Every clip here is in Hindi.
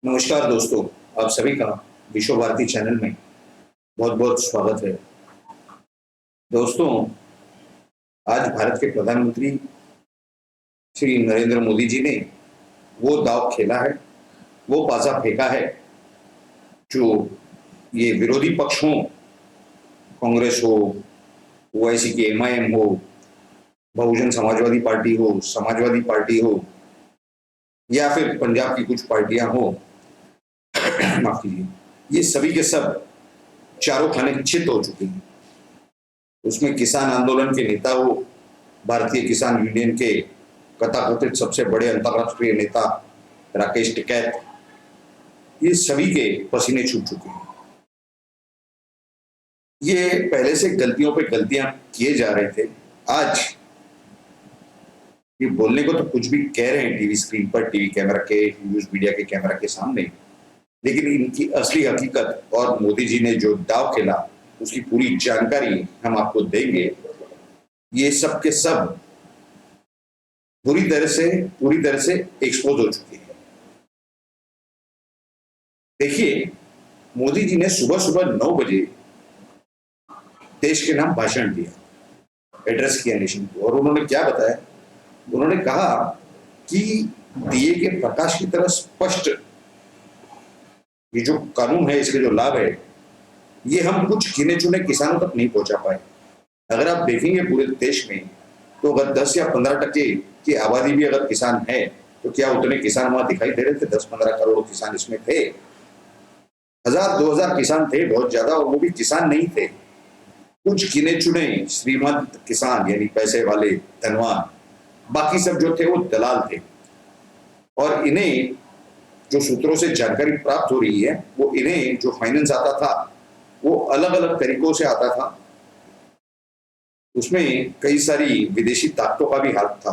नमस्कार दोस्तों, आप सभी का विश्व भारती चैनल में बहुत बहुत स्वागत है। दोस्तों, आज भारत के प्रधानमंत्री श्री नरेंद्र मोदी जी ने वो दांव खेला है, वो पासा फेंका है जो ये विरोधी पक्ष हो, कांग्रेस हो, ओवैसी की एमआईएम हो, बहुजन समाजवादी पार्टी हो, समाजवादी पार्टी हो या फिर पंजाब की कुछ पार्टियां हो, माफ कीजिए, ये सभी के सब चारों खाने चित हो चुके हैं। उसमें किसान आंदोलन के नेता हो, भारतीय किसान यूनियन के कथाकथित सबसे बड़े अंतर्राष्ट्रीय नेता राकेश टिकैत, ये सभी के पसीने छूट चुके हैं। ये पहले से गलतियों पे गलतियां किए जा रहे थे। आज ये बोलने को तो कुछ भी कह रहे हैं टीवी स्क्रीन पर, टीवी कैमरा के, न्यूज मीडिया के कैमरा के सामने, लेकिन इनकी असली हकीकत और मोदी जी ने जो दांव खेला उसकी पूरी जानकारी हम आपको देंगे। ये सब के सब पूरी तरह से एक्सपोज हो चुके हैं। देखिए, मोदी जी ने सुबह सुबह 9 बजे देश के नाम भाषण दिया, एड्रेस किया नेशन को, और उन्होंने क्या बताया? उन्होंने कहा कि दिए के प्रकाश की तरह स्पष्ट ये जो कानून है, इसके जो लाभ है, ये हम कुछ गिने चुने किसानों तक नहीं पहुंचा पाए। अगर आप देखेंगे पूरे देश में, तो अगर 10 या 15% की आबादी भी अगर किसान है, तो क्या उतने किसान वहां दिखाई दे रहे थे? 10-15 करोड़ किसान इसमें थे। 1000-2000 किसान थे, बहुत ज्यादा, और वो भी किसान नहीं थे। कुछ गिने चुने श्रीमंत किसान, यानी पैसे वाले, धनवान, बाकी सब जो थे वो दलाल थे। और इन्हें जो सूत्रों से जानकारी प्राप्त हो रही है, वो इन्हें जो फाइनेंस आता था वो अलग अलग तरीकों से आता था। उसमें कई सारी विदेशी ताकतों का भी हाथ था।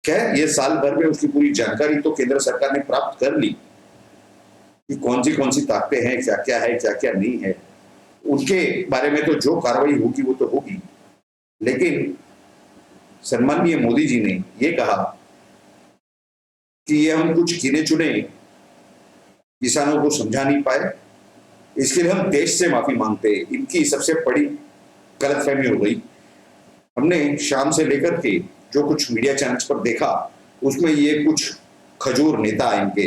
खैर, ये साल भर में उसकी पूरी जानकारी तो केंद्र सरकार ने प्राप्त कर ली कि कौन सी ताकतें हैं, क्या क्या है, क्या क्या नहीं है। उनके बारे में तो जो कार्रवाई होगी वो तो होगी, लेकिन सम्माननीय मोदी जी ने ये कहा कि ये हम कुछ गिने चुने किसानों को समझा नहीं पाए, इसके लिए हम देश से माफी मांगते हैं। इनकी सबसे बड़ी गलतफहमी हो गई। हमने शाम से लेकर के जो कुछ मीडिया चैनल्स पर देखा, उसमें ये कुछ खजूर नेता इनके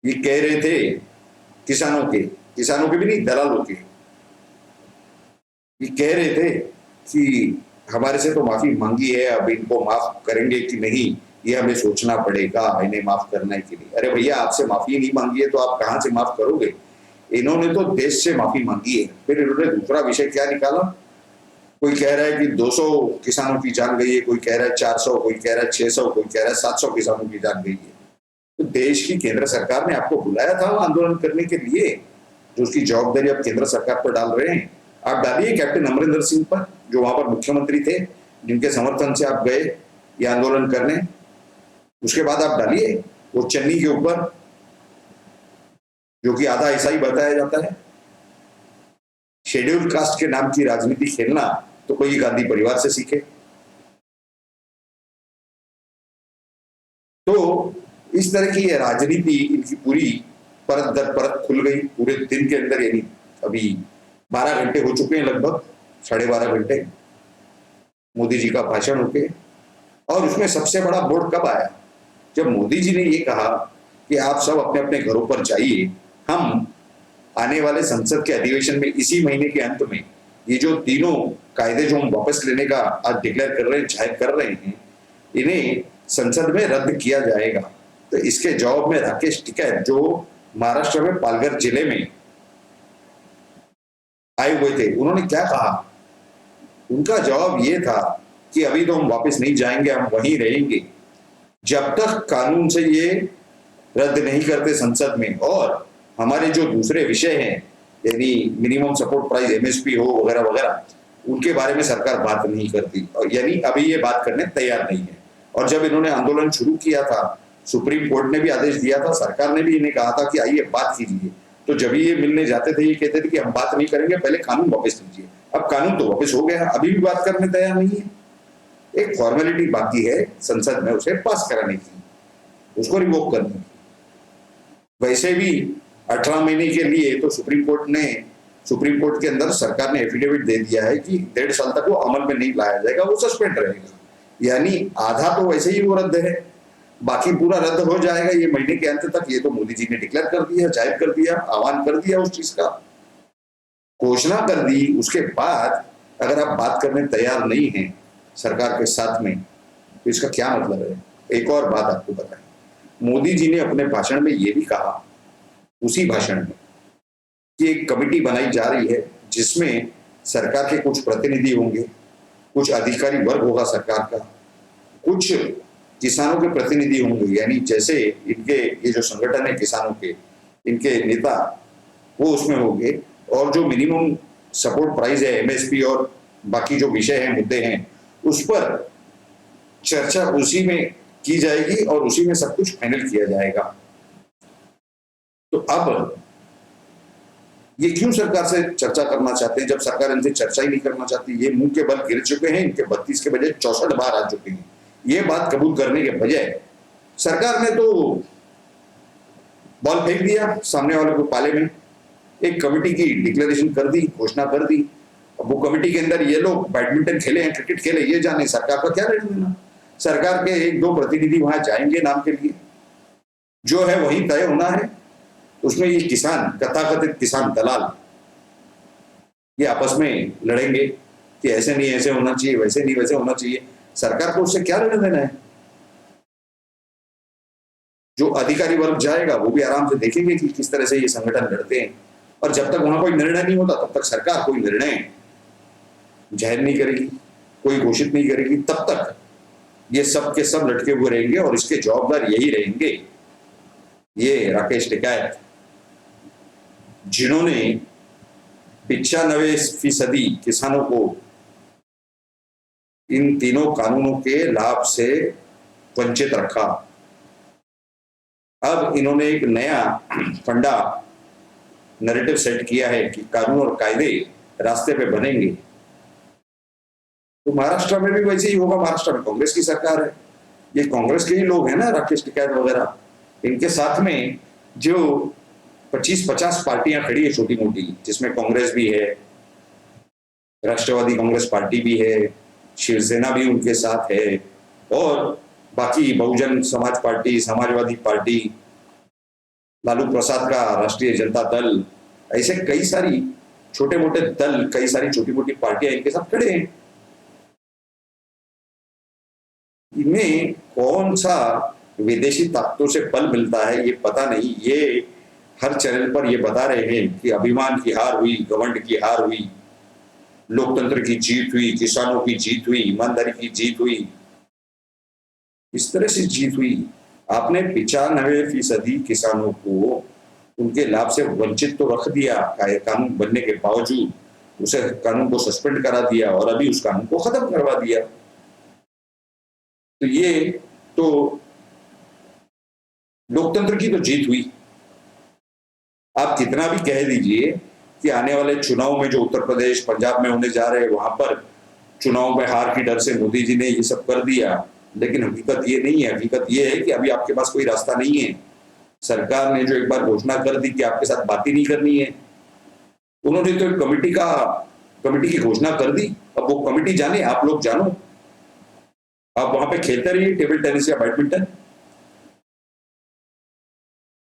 ये कह रहे थे किसानों के भी नहीं, दलालों के, ये कह रहे थे कि हमारे से तो माफी मांगी है, अब इनको माफ करेंगे कि नहीं ये हमें सोचना पड़ेगा, इन्हें माफ करने के लिए। अरे भैया, आपसे माफी नहीं मांगी है तो आप कहां से माफ करोगे? इन्होंने तो देश से माफी मांगी है। फिर इन्होंने दूसरा विषय क्या निकाला? कोई कह रहा है कि 200 किसानों की जान गई है, कोई कह रहा है 400, कोई कह रहा है 600, कोई कह रहा है 700 किसानों की जान गई है। तो देश की केंद्र सरकार ने आपको बुलाया था आंदोलन करने के लिए, जो उसकी जवाबदारी आप केंद्र सरकार पर डाल रहे हैं। आप डालिए कैप्टन अमरिंदर सिंह पर, जो वहां पर मुख्यमंत्री थे, जिनके समर्थन से आप गए ये आंदोलन करने। उसके बाद आप डालिए वो चन्नी के ऊपर, जो कि आधा ईसाई बताया जाता है। शेड्यूल कास्ट के नाम की राजनीति खेलना तो कोई गांधी परिवार से सीखे। तो इस तरह की ये राजनीति इनकी पूरी परत दर परत खुल गई पूरे दिन के अंदर। यानी अभी 12 घंटे हो चुके हैं, लगभग 12.5 घंटे मोदी जी का भाषण होके। और उसमें सबसे बड़ा बोर्ड कब आया? जब मोदी जी ने ये कहा कि आप सब अपने अपने घरों पर जाइए, हम आने वाले संसद के अधिवेशन में इसी महीने के अंत में ये जो तीनों कायदे जो हम वापस लेने का आज डिक्लेयर कर रहे हैं, जाहिर कर रहे हैं, इन्हें संसद में रद्द किया जाएगा। तो इसके जवाब में राकेश टिकैत, जो महाराष्ट्र में पालघर जिले में आए हुए थे, उन्होंने क्या कहा? उनका जवाब ये था कि अभी तो हम वापस नहीं जाएंगे, हम वहीं रहेंगे जब तक कानून से ये रद्द नहीं करते संसद में। और हमारे जो दूसरे विषय हैं, यानी मिनिमम सपोर्ट प्राइस, एमएसपी हो वगैरह वगैरह, उनके बारे में सरकार बात नहीं करती, और यानी अभी ये बात करने तैयार नहीं है। और जब इन्होंने आंदोलन शुरू किया था, सुप्रीम कोर्ट ने भी आदेश दिया था, सरकार ने भी इन्हें कहा था कि आइए बात कीजिए। तो जब ये मिलने जाते थे, ये कहते थे कि हम बात नहीं करेंगे, पहले कानून वापस लीजिए। अब कानून तो वापस हो गया, अभी भी बात करने तैयार नहीं है। एक फॉर्मेलिटी बाकी है संसद में उसे पास कराने की, उसको रिवोक करने की। वैसे भी 18 महीने के लिए तो सुप्रीम कोर्ट के अंदर सरकार ने एफिडेविट दे दिया है कि 1.5 साल तक वो अमल में नहीं लाया जाएगा, वो सस्पेंड रहेगा। यानी आधा तो वैसे ही वो रद्द है, बाकी पूरा रद्द हो जाएगा ये महीने के अंत तक। ये तो मोदी जी ने डिक्लेयर कर दिया, जाहिर कर दिया, आह्वान कर दिया, उस चीज का घोषणा कर दी। उसके बाद अगर आप बात करने तैयार नहीं हैं सरकार के साथ में, तो इसका क्या मतलब है? एक और बात आपको बताएं, मोदी जी ने अपने भाषण में ये भी कहा, उसी भाषण में, कि एक कमेटी बनाई जा रही है जिसमें सरकार के कुछ प्रतिनिधि होंगे, कुछ अधिकारी वर्ग होगा सरकार का, कुछ किसानों के प्रतिनिधि होंगे, यानी जैसे इनके ये जो संगठन है किसानों के, इनके नेता वो उसमें होंगे, और जो मिनिमम सपोर्ट प्राइस है, एमएसपी और बाकी जो विषय हैं, मुद्दे हैं, उस पर चर्चा उसी में की जाएगी और उसी में सब कुछ फाइनल किया जाएगा। तो अब ये क्यों सरकार से चर्चा करना चाहते हैं जब सरकार इनसे चर्चा ही नहीं करना चाहती? ये मुंह के बल गिर चुके हैं, इनके 32 के बजाय 64 बार आ चुके हैं। ये बात कबूल करने के बजाय सरकार ने तो बॉल फेंक दिया सामने वाले को पाले में, एक कमेटी की डिक्लेरेशन कर दी, घोषणा कर दी। अब वो कमेटी के अंदर ये लोग बैडमिंटन खेले हैं, क्रिकेट खेले, ये जाने, सरकार का क्या लेना देना? सरकार के 1-2 प्रतिनिधि वहां जाएंगे नाम के लिए, जो है वही तय होना है। उसमें ये किसान, कथाकथित किसान दलाल, ये आपस में लड़ेंगे कि ऐसे नहीं ऐसे होना चाहिए, वैसे नहीं वैसे होना चाहिए। सरकार को उससे क्या लेना देना है? जो अधिकारी वर्ग जाएगा वो भी आराम से देखेंगे कि किस तरह से ये संगठन लड़ते हैं, और जब तक वहां कोई निर्णय नहीं होता तब तक सरकार कोई निर्णय जाहिर नहीं करेगी, कोई घोषित नहीं करेगी। तब तक ये सब के सब लटके हुए रहेंगे और इसके जवाबदार यही रहेंगे, ये राकेश टिकैत, जिन्होंने 95% किसानों को इन तीनों कानूनों के लाभ से वंचित रखा। अब इन्होंने एक नया फंडा नैरेटिव सेट किया है कि कानून और कायदे रास्ते पे बनेंगे। तो महाराष्ट्र में भी वैसे ही होगा। महाराष्ट्र में कांग्रेस की सरकार है, ये कांग्रेस के ही लोग हैं ना, राकेश टिकैत वगैरह। इनके साथ में जो 25-50 पार्टियां खड़ी है छोटी मोटी, जिसमें कांग्रेस भी है, राष्ट्रवादी कांग्रेस पार्टी भी है, शिवसेना भी उनके साथ है, और बाकी बहुजन समाज पार्टी, समाजवादी पार्टी, लालू प्रसाद का राष्ट्रीय जनता दल, ऐसे कई सारी छोटे मोटे दल, कई सारी छोटी मोटी पार्टियां इनके साथ खड़े हैं। इन्हें कौन सा विदेशी ताकतों से बल मिलता है ये पता नहीं। ये हर चैनल पर ये बता रहे हैं कि अभिमान की हार हुई, घमंड की हार हुई, लोकतंत्र की जीत हुई, किसानों की जीत हुई, ईमानदारी की जीत हुई। इस तरह से जीत हुई। आपने 95% किसानों को उनके लाभ से वंचित तो रख दिया, कानून बनने के बावजूद उसे कानून को सस्पेंड करा दिया और अभी उस कानून को खत्म करवा दिया। तो ये तो लोकतंत्र की तो जीत हुई। आप कितना भी कह दीजिए कि आने वाले चुनाव में जो उत्तर प्रदेश, पंजाब में होने जा रहे हैं, वहां पर चुनाव में हार की डर से मोदी जी ने ये सब कर दिया, लेकिन हकीकत ये नहीं है। हकीकत ये है कि अभी आपके पास कोई रास्ता नहीं है। सरकार ने जो एक बार घोषणा कर दी कि आपके साथ बात ही नहीं करनी है, उन्होंने तो एक कमेटी की घोषणा कर दी। अब वो कमेटी जाने, आप लोग जानो, आप वहां पे खेलते रहिए टेबल टेनिस या बैडमिंटन,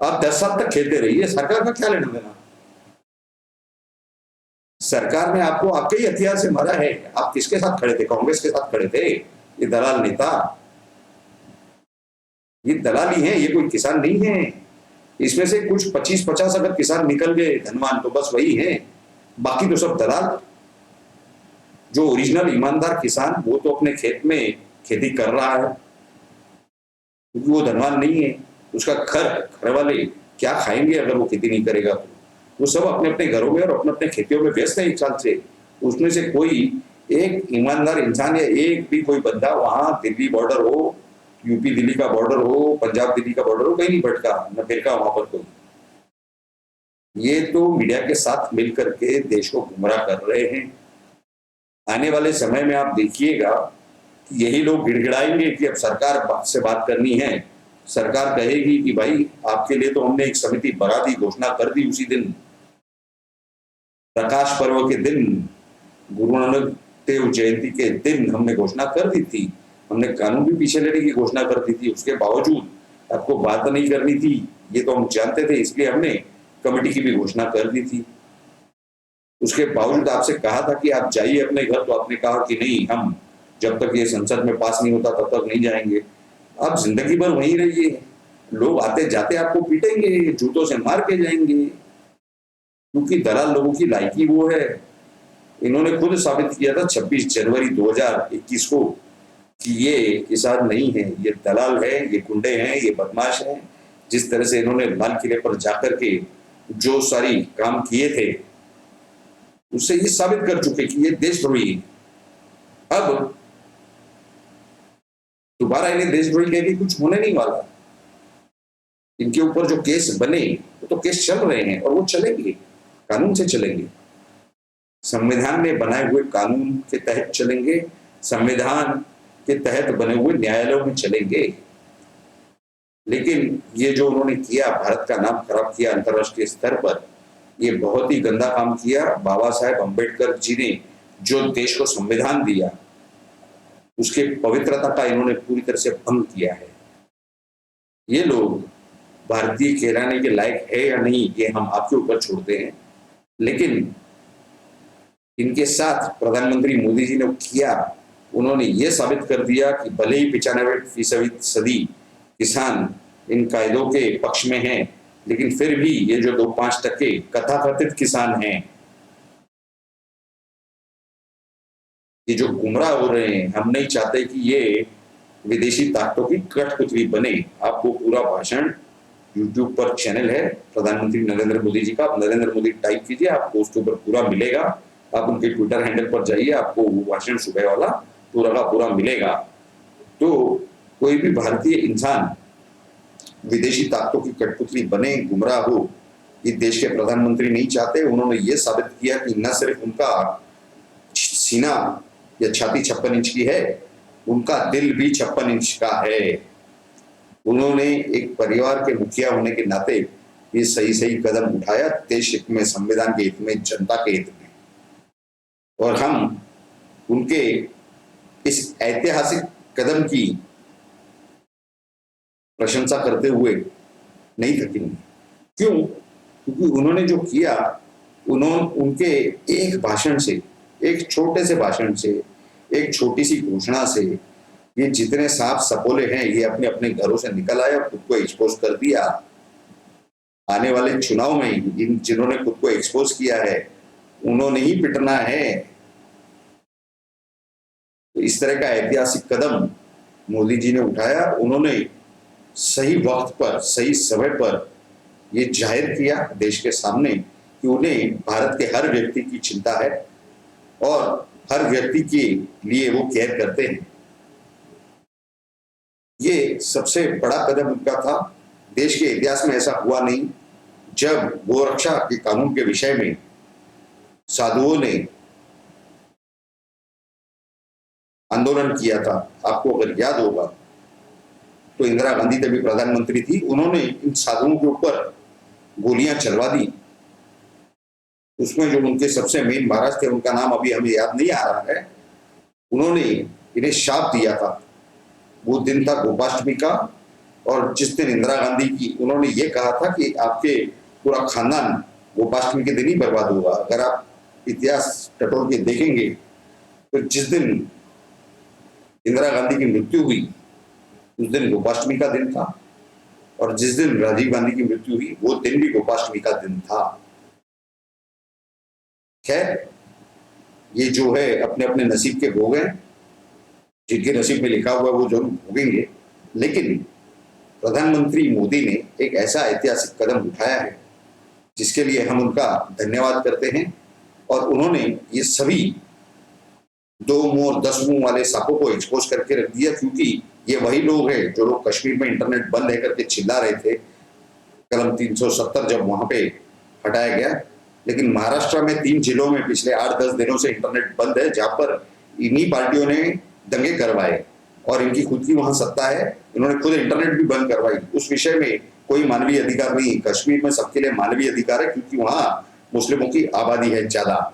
आप 10 साल तक खेलते रहिए, सरकार का क्या लेना देना? सरकार ने आपको आपके ही हथियार से मारा है। आप किसके साथ खड़े थे? कांग्रेस के साथ खड़े थे। ये दलाल नेता, ये दलाल ही है, ये कोई किसान नहीं है। इसमें से कुछ 25-50 अगर किसान निकल गए धनवान तो बस वही है, बाकी तो सब दलाल। जो ओरिजिनल ईमानदार किसान, वो तो अपने खेत में खेती कर रहा है, क्योंकि वो धनवान नहीं है। उसका घर वाले क्या खाएंगे अगर वो खेती नहीं करेगा? तो वो सब अपने अपने घरों में और अपने अपने खेतियों में व्यस्त है एक साल से। उसमें से कोई एक ईमानदार इंसान या एक भी कोई बंदा वहां दिल्ली बॉर्डर हो, यूपी दिल्ली का बॉर्डर हो, पंजाब दिल्ली का बॉर्डर हो, कहीं नहीं भटका, न फिरका वहां पर कोई। ये तो मीडिया के साथ मिलकर के देश को गुमराह कर रहे हैं। आने वाले समय में आप देखिएगा कि यही लोग गिड़गिड़ाएंगे कि अब सरकार से बात करनी है सरकार कहेगी कि भाई आपके लिए तो हमने एक समिति बना दी, घोषणा कर दी उसी दिन, प्रकाश पर्व के दिन, गुरु नानक देव जयंती के दिन हमने घोषणा कर दी थी, हमने कानून भी पीछे लेने की घोषणा कर दी थी, उसके बावजूद आपको बात नहीं करनी थी, ये तो हम जानते थे, इसलिए हमने कमेटी की भी घोषणा कर दी थी। उसके बावजूद आपसे कहा था कि आप जाइए अपने घर, तो आपने कहा कि नहीं, हम जब तक ये संसद में पास नहीं होता तब तक नहीं जाएंगे। आप जिंदगी भर वहीं रहिए, लोग आते जाते आपको पीटेंगे, जूतों से मार के जाएंगे, क्योंकि दलाल लोगों की लायकी वो है। इन्होंने खुद साबित किया था 26 जनवरी 2021 को कि ये किसान नहीं है, ये दलाल है, ये गुंडे हैं, ये बदमाश हैं। जिस तरह से इन्होंने लाल किले पर जाकर के जो सारी काम किए थे, उससे ये साबित कर चुके कि ये देशद्रोही है। अब दोबारा इन्हें देशद्रोही कह के कुछ होने नहीं वाला। इनके ऊपर जो केस बने वो तो केस चल रहे हैं और वो चलेंगे, कानून से चलेंगे, संविधान में बनाए हुए कानून के तहत चलेंगे, संविधान के तहत बने हुए न्यायालयों में चलेंगे। लेकिन ये जो उन्होंने किया, भारत का नाम खराब किया अंतर्राष्ट्रीय स्तर पर, ये बहुत ही गंदा काम किया। बाबा साहेब अम्बेडकर जी ने जो देश को संविधान दिया, उसके पवित्रता का इन्होंने पूरी तरह से भंग किया है। ये लोग भारतीय कहलाने के लायक है या नहीं, ये हम आपके ऊपर छोड़ते हैं, लेकिन इनके साथ प्रधानमंत्री मोदी जी ने किया, उन्होंने ये साबित कर दिया कि भले ही 95% किसान इन कायदों के पक्ष में हैं, लेकिन फिर भी ये जो 2-5% कथाकथित किसान हैं, ये जो गुमराह हो रहे हैं, हम नहीं चाहते कि ये विदेशी ताकतों की कठपुतली बने। आपको पूरा भाषण YouTube पर चैनल है प्रधानमंत्री नरेंद्र मोदी जी का, आप नरेंद्र मोदी टाइप कीजिए, आपको उसके ऊपर पूरा मिलेगा। आप उनके ट्विटर हैंडल पर जाइए, आपको वो भाषण सुबह वाला पूरा का पूरा मिलेगा। तो कोई भी भारतीय इंसान विदेशी ताकतों की कठपुतली बने, गुमराह हो, ये देश के प्रधानमंत्री नहीं चाहते। उन्होंने ये साबित किया कि न सिर्फ उनका सीना या छाती 56 इंच की है, उनका दिल भी 56 इंच का है। उन्होंने एक परिवार के मुखिया होने के नाते ये सही कदम उठाया, देश हित में, संविधान के हित में, जनता के हित में, और हम उनके इस ऐतिहासिक कदम की प्रशंसा करते हुए नहीं थकेंगे। क्यों? क्योंकि उन्होंने जो किया, उनके एक भाषण से, एक छोटे से भाषण से, एक छोटी सी घोषणा से ये जितने सांप सपोले हैं, ये अपने अपने घरों से निकल आए और खुद को एक्सपोज कर दिया। आने वाले चुनाव में जिन्होंने खुद को एक्सपोज किया है, उन्होंने ही पिटना है। तो इस तरह का ऐतिहासिक कदम मोदी जी ने उठाया। उन्होंने सही वक्त पर, सही समय पर ये जाहिर किया देश के सामने कि उन्हें भारत के हर व्यक्ति की चिंता है और हर व्यक्ति के लिए वो केयर करते हैं। ये सबसे बड़ा कदम उनका था। देश के इतिहास में ऐसा हुआ नहीं, जब गोरक्षा के कानून के विषय में साधुओं ने आंदोलन किया था। आपको अगर याद होगा तो इंदिरा गांधी तभी प्रधानमंत्री थी, उन्होंने इन साधुओं के ऊपर गोलियां चलवा दी। उसमें जो उनके सबसे मेन महाराज थे, उनका नाम अभी हमें याद नहीं आ रहा है, उन्होंने इन्हें शाप दिया था। वो दिन था गोपाष्टमी का, और जिस दिन इंदिरा गांधी की, उन्होंने ये कहा था कि आपके पूरा खानदान गोपाष्टमी के दिन ही बर्बाद होगा। अगर आप इतिहास टटोल के देखेंगे तो जिस दिन इंदिरा गांधी की मृत्यु हुई उस दिन गोपाष्टमी का दिन था, और जिस दिन राजीव गांधी की मृत्यु हुई वो दिन भी गोपाष्टमी का दिन था। खैर, ये जो है अपने अपने नसीब के भोग हैं, जिनके नसीब में लिखा हुआ है वो जरूर भोगेंगे। लेकिन प्रधानमंत्री मोदी ने एक ऐसा ऐतिहासिक कदम उठाया है जिसके लिए हम उनका धन्यवाद करते हैं। और उन्होंने ये सभी 2 मुंह और 10 मुंह वाले सांपों को एक्सपोज करके रख दिया, क्योंकि ये वही लोग हैं जो लोग कश्मीर में इंटरनेट बंद है करके चिल्ला रहे थे कलम 370 जब वहां पे हटाया गया। लेकिन महाराष्ट्र में 3 जिलों में पिछले 8-10 दिनों से इंटरनेट बंद है, जहां पर इन्हीं पार्टियों ने दंगे करवाए। और इनकी खुद की वहां सत्ता है। इन्होंने खुद इंटरनेट भी बंद करवाई। उस विषय में कोई मानवीय अधिकार नहीं। कश्मीर में सबके लिए मानवीय अधिकार है क्योंकि वहां मुस्लिमों की आबादी है ज्यादा।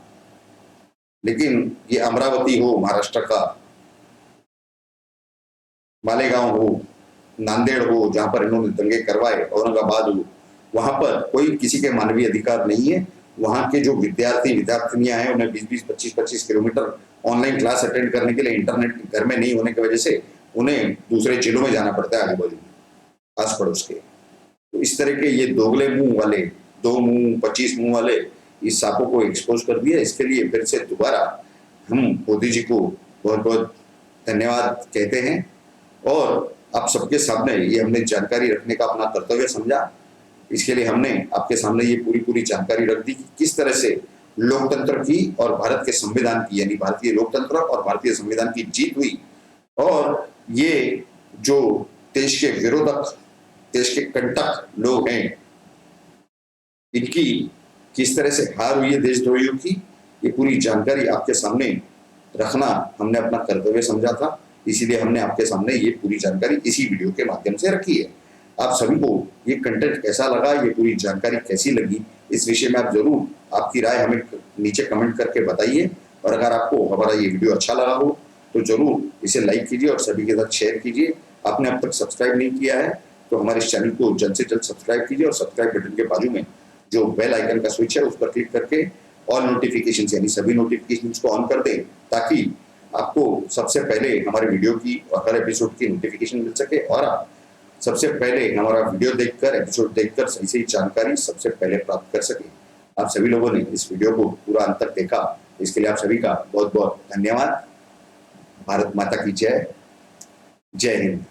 लेकिन ये अमरावती हो, महाराष्ट्र का मालेगांव हो, नांदेड़ हो, जहां पर इन्होंने दंगे करवाए, औरंगाबाद हो, वहां पर कोई किसी के मानवीय अधिकार नहीं है। वहां के जो विद्यार्थी विद्यार्थिनियां हैं उन्हें 20-20, 25-25 किलोमीटर ऑनलाइन क्लास अटेंड करने के लिए इंटरनेट घर में नहीं होने की वजह से उन्हें दूसरे जिलों में जाना पड़ता है, आजू बाजू आस पड़ोस के। तो इस तरह के ये दोगले मुंह वाले, 2 मुंह 25 मुंह वाले इस सांपों को एक्सपोज कर दिया। इसके लिए फिर से दोबारा हम मोदी जी को बहुत बहुत धन्यवाद कहते हैं और आप सबके सामने ये हमने जानकारी रखने का अपना कर्तव्य समझा। इसके लिए हमने आपके सामने ये पूरी जानकारी रख दी कि किस तरह से लोकतंत्र की और भारत के संविधान की, यानी भारतीय लोकतंत्र और भारतीय संविधान की जीत हुई और ये जो देश के विरोधक, देश के कंटक लोग हैं, इनकी किस तरह से हार हुई है देशद्रोहियों की, ये पूरी जानकारी आपके सामने रखना हमने अपना कर्तव्य समझा था। इसीलिए हमने आपके सामने ये पूरी जानकारी इसी वीडियो के माध्यम से रखी है। आप सभी को ये कंटेंट कैसा लगा, ये पूरी जानकारी कैसी लगी, इस विषय में आप जरूर आपकी राय हमें नीचे कमेंट करके बताइए। और अगर आपको हमारा ये वीडियो अच्छा लगा हो तो जरूर इसे लाइक कीजिए और सभी के साथ शेयर कीजिए। आपने अब तक सब्सक्राइब नहीं किया है तो हमारे इस चैनल को जल्द से जल्द सब्सक्राइब कीजिए और सब्सक्राइब बटन के बाजू में जो बेल आइकन का स्विच है उस पर क्लिक करके ऑल नोटिफिकेशन यानी सभी नोटिफिकेशन को ऑन कर दें ताकि आपको सबसे पहले हमारे वीडियो की और हर एपिसोड की नोटिफिकेशन मिल सके और आप सबसे पहले हमारा वीडियो देखकर, एपिसोड देखकर सही सही जानकारी सबसे पहले प्राप्त कर सके। आप सभी लोगों ने इस वीडियो को पूरा अंत तक देखा, इसके लिए आप सभी का बहुत बहुत धन्यवाद। भारत माता की जय। जय हिंद।